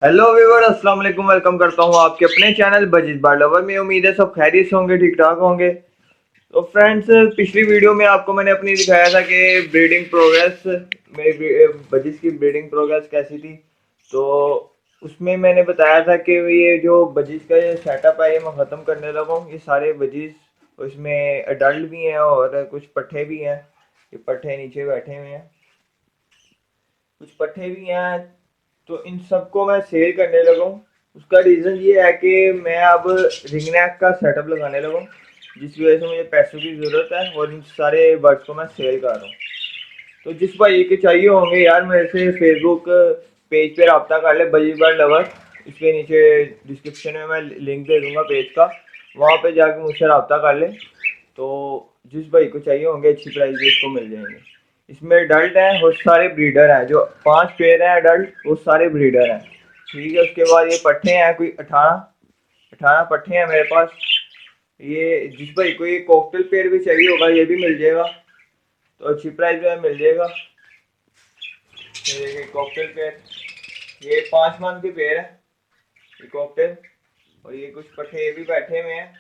Hello viewer, अस्सलाम वालेकुम। Welcome करता हूँ आपके अपने चैनल बजीज बार लवर में। उम्मीद है सब खैरियत से होंगे, ठीक ठाक होंगे। तो फ्रेंड्स, पिछली वीडियो में आपको मैंने अपनी दिखाया था कि ब्रीडिंग प्रोग्रेस, मेरी बजीज की ब्रीडिंग प्रोग्रेस कैसी थी। तो उसमें मैंने बताया था कि ये जो बजीज का ये सेटअप है ये मैं ख़त्म करने लगा हूँ। ये सारे बजीज, उसमें अडल्ट भी हैं और कुछ पट्ठे भी हैं। ये पट्ठे नीचे बैठे हुए हैं, कुछ पट्ठे भी हैं। तो इन सबको मैं सेल करने लगा हूँ। उसका रीज़न ये है कि मैं अब रिंगनेक का सेटअप लगाने लगा हूँ, जिस वजह से मुझे पैसों की ज़रूरत है और इन सारे बर्ड्स को मैं सेल कर रहा हूँ। तो जिस भाई के चाहिए होंगे यार, मेरे से फेसबुक पेज पे रब्ता कर ले, बजीज बर्ड लवर। इसके नीचे डिस्क्रिप्शन में मैं लिंक दे दूंगा पेज का, वहाँ पे जाके मुझसे रब्ता कर ले। तो जिस भाई को चाहिए होंगे अच्छी प्राइस पे इसको मिल जाएंगे। इसमें अडल्ट हैं और सारे ब्रीडर हैं, जो 5 पेयर हैं अडल्ट वो सारे ब्रीडर हैं। ठीक है, उसके बाद ये पट्ठे हैं, कोई 18 पट्ठे हैं मेरे पास। ये जिस भाई को ये कॉकटेल पेयर भी चाहिए होगा ये भी मिल जाएगा, तो अच्छी प्राइस में मिल जाएगा। ये कॉकटेल पेयर, ये 5 मंथ के पेयर है ये कॉकटेल। और ये कुछ पट्ठे ये भी बैठे हुए हैं।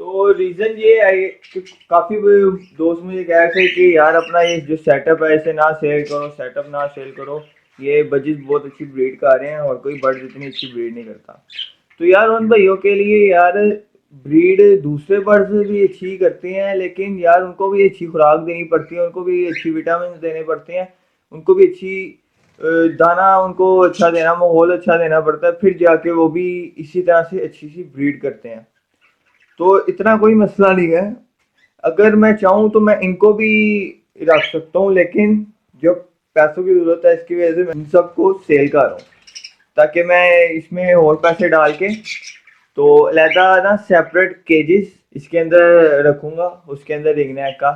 तो रीज़न ये है कि काफ़ी दोस्त मुझे कह रहे थे कि यार अपना ये जो सेटअप है इसे ना सेल करो, सेटअप ना सेल करो। ये बजीज बहुत अच्छी ब्रीड का रहे हैं और कोई बर्ड इतनी अच्छी ब्रीड नहीं करता। तो यार उन भाइयों के लिए यार, ब्रीड दूसरे बर्ड से भी अच्छी करते हैं, लेकिन यार उनको भी अच्छी खुराक देनी पड़ती है, उनको भी अच्छी विटामिन देने पड़ते हैं, उनको भी अच्छी दाना उनको अच्छा देना, माहौल अच्छा देना पड़ता है, फिर जाके वो भी इसी तरह से अच्छी सी ब्रीड करते हैं। तो इतना कोई मसला नहीं है। अगर मैं चाहूँ तो मैं इनको भी रख सकता हूँ, लेकिन जो पैसों की ज़रूरत है इसकी वजह से मैं इन सबको सेल कर रहा हूँ, ताकि मैं इसमें और पैसे डाल के तो अलहदा ना सेपरेट केजेस इसके अंदर रखूँगा। उसके अंदर रिंगनेक का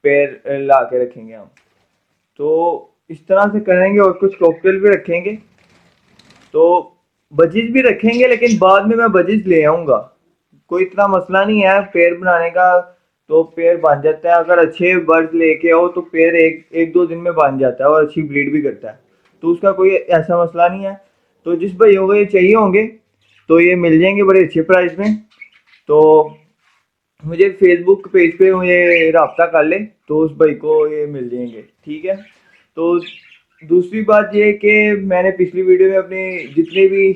पेड़ ला के रखेंगे हम। तो इस तरह से करेंगे और कुछ कॉकटेल भी रखेंगे। तो बजीज भी रखेंगे, लेकिन बाद में मैं बजीज ले आऊँगा। कोई इतना मसला नहीं है पेड़ बनाने का, तो पेड़ बन जाता है। अगर अच्छे बर्ड लेके आओ तो पेड़ एक एक दो दिन में बन जाता है और अच्छी ब्रीड भी करता है। तो उसका कोई ऐसा मसला नहीं है। तो जिस भाइयों को ये चाहिए होंगे तो ये मिल जाएंगे बड़े अच्छे प्राइस में। तो मुझे फेसबुक पेज पे मुझे रब्ता कर ले, तो उस भाई को ये मिल जाएंगे। ठीक है। तो दूसरी बात ये कि मैंने पिछली वीडियो में अपने जितने भी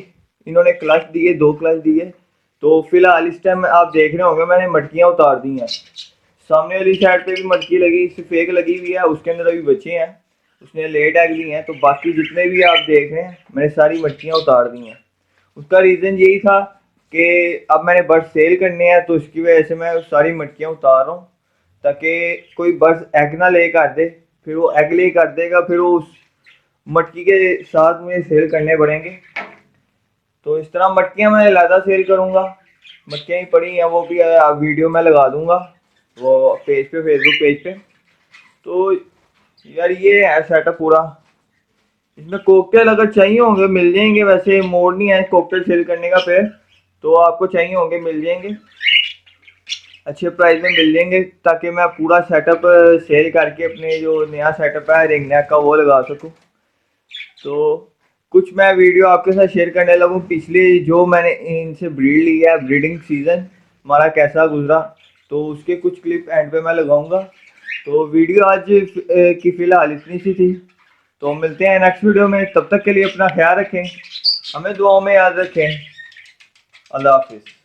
इन्होंने क्लच दिए, 2 क्लच दिए, तो फिलहाल इस टाइम आप देख रहे होंगे मैंने मटकियाँ उतार दी हैं। सामने वाली साइड पे भी मटकी लगी, सफेद लगी हुई है, उसके अंदर अभी बच्चे हैं, उसने लेट एग दी हैं। तो बाकी जितने भी आप देख रहे हैं मैंने सारी मटकियाँ उतार दी हैं। उसका रीज़न यही था कि अब मैंने बर्ड सेल करने हैं, तो इसकी वजह से मैं सारी मटकियाँ उतार रहा हूँ, ताकि कोई बर्ड एग ना ले कर दे। फिर वो एग ले कर देगा, फिर वो उस मटकी के साथ मुझे सेल करने पड़ेंगे। तो इस तरह मटकियाँ मैं ज़्यादा सेल करूँगा। मटकियाँ ही पड़ी हैं, वो भी वीडियो में लगा दूँगा वो पेज पे, फेसबुक पेज पे। तो यार ये है सेटअप पूरा। इसमें कोकटेल अगर चाहिए होंगे मिल जाएंगे, वैसे मोड नहीं है कोकटेल सेल करने का। फिर तो आपको चाहिए होंगे मिल जाएंगे, अच्छे प्राइस में मिल जाएंगे, ताकि मैं पूरा सेटअप सेल करके अपने जो नया सेटअप है रिंगनेक का वो लगा सकूँ। तो कुछ मैं वीडियो आपके साथ शेयर करने लगूँ पिछले जो मैंने इनसे ब्रीड ली है, ब्रीडिंग सीजन हमारा कैसा गुजरा, तो उसके कुछ क्लिप एंड पे मैं लगाऊंगा। तो वीडियो आज की फ़िलहाल इतनी सी थी। तो मिलते हैं नेक्स्ट वीडियो में, तब तक के लिए अपना ख्याल रखें, हमें दुआओं में याद रखें। अल्लाह हाफिज़।